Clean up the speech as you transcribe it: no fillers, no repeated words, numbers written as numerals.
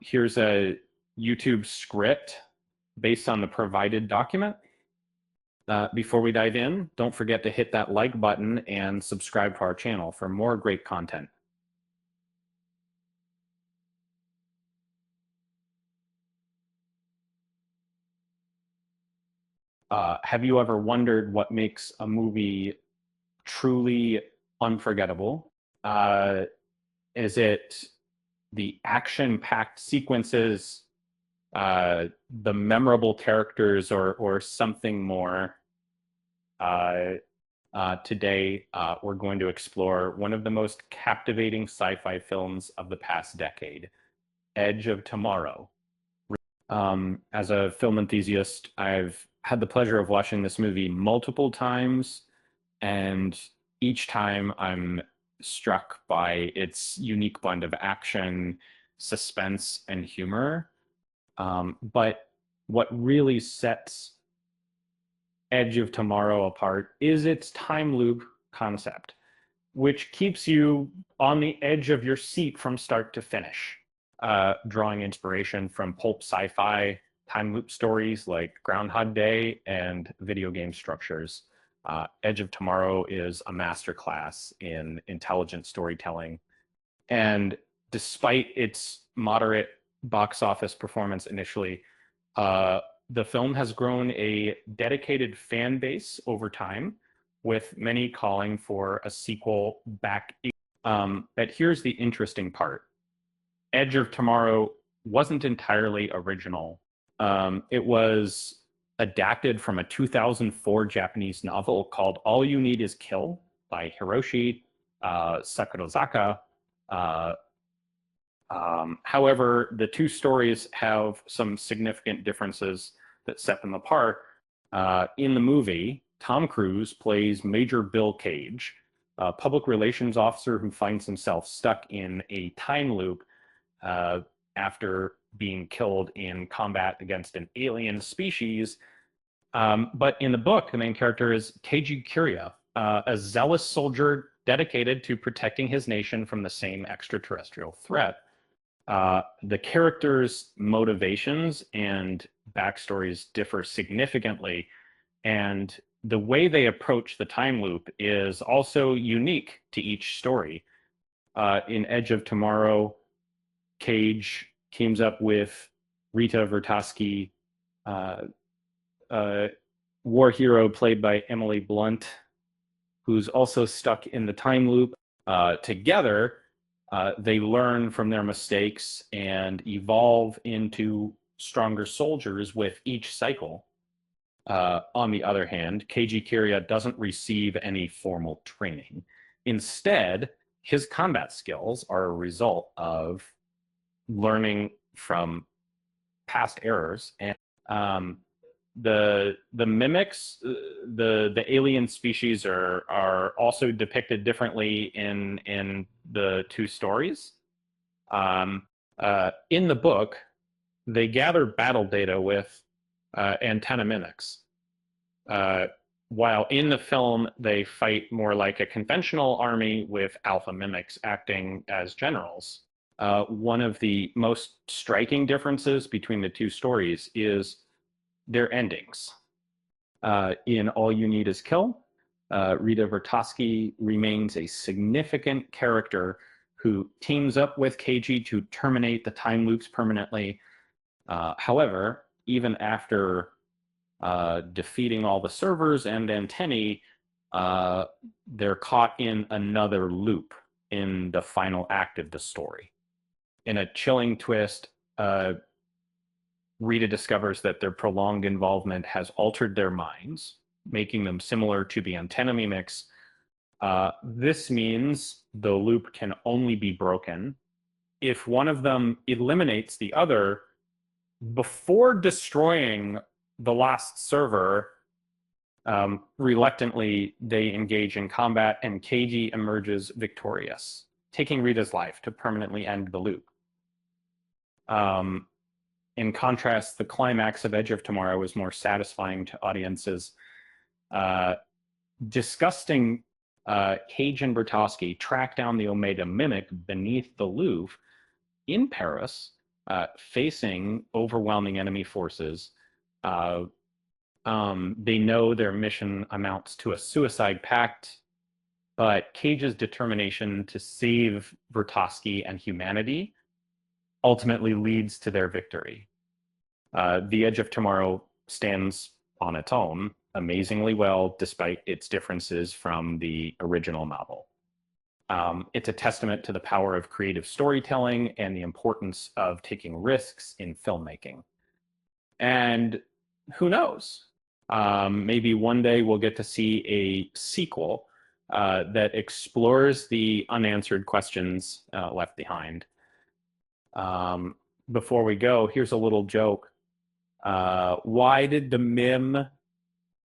Here's a YouTube script based on the provided document. Before we dive in, don't forget to hit that like button and subscribe to our channel for more great content. Have you ever wondered what makes a movie truly unforgettable? Is it the action-packed sequences, the memorable characters, or something more? Today, we're going to explore one of the most captivating sci-fi films of the past decade, Edge of Tomorrow. As a film enthusiast, I've had the pleasure of watching this movie multiple times, and each time I'm struck by its unique blend of action, suspense, and humor. But what really sets Edge of Tomorrow apart is its time loop concept, which keeps you on the edge of your seat from start to finish, drawing inspiration from pulp sci-fi time loop stories like Groundhog Day and video game structures. Edge of Tomorrow is a masterclass in intelligent storytelling. And despite its moderate box office performance initially, the film has grown a dedicated fan base over time, with many calling for a sequel back. But here's the interesting part. Edge of Tomorrow wasn't entirely original. It was adapted from a 2004 Japanese novel called All You Need Is Kill by Hiroshi Sakurazaka. Uh, However, the two stories have some significant differences that set them apart. In the movie, Tom Cruise plays Major Bill Cage, a public relations officer who finds himself stuck in a time loop after being killed in combat against an alien species. But in the book, the main character is Keiji Kiriya, a zealous soldier dedicated to protecting his nation from the same extraterrestrial threat. The characters' motivations and backstories differ significantly, and the way they approach the time loop is also unique to each story. In Edge of Tomorrow, Cage teams up with Rita Vertosky, a war hero played by Emily Blunt, who's also stuck in the time loop. Together, they learn from their mistakes and evolve into stronger soldiers with each cycle. On the other hand, Keiji Kiriya doesn't receive any formal training. Instead, his combat skills are a result of learning from past errors. And the mimics, the alien species are also depicted differently in the two stories. In the book, they gather battle data with antenna mimics, while in the film they fight more like a conventional army with alpha mimics acting as generals. One of the most striking differences between the two stories is their endings. In All You Need Is Kill, Rita Vertosky remains a significant character who teams up with Keiji to terminate the time loops permanently. However, even after defeating all the servers and antennae, they're caught in another loop in the final act of the story. In a chilling twist, Rita discovers that their prolonged involvement has altered their minds, making them similar to the antenna mimics. This means the loop can only be broken if one of them eliminates the other before destroying the last server. Reluctantly, they engage in combat, and Keiji emerges victorious, taking Rita's life to permanently end the loop. In contrast, the climax of Edge of Tomorrow is more satisfying to audiences. Disgusting Cage and Bertosky track down the Omega mimic beneath the Louvre in Paris facing overwhelming enemy forces. Uh, they know their mission amounts to a suicide pact, but Cage's determination to save Vertovsky and humanity ultimately leads to their victory. The Edge of Tomorrow stands on its own amazingly well, despite its differences from the original novel. It's a testament to the power of creative storytelling and the importance of taking risks in filmmaking. And who knows? Maybe one day we'll get to see a sequel that explores the unanswered questions left behind. Before we go, here's a little joke. Why did the MIM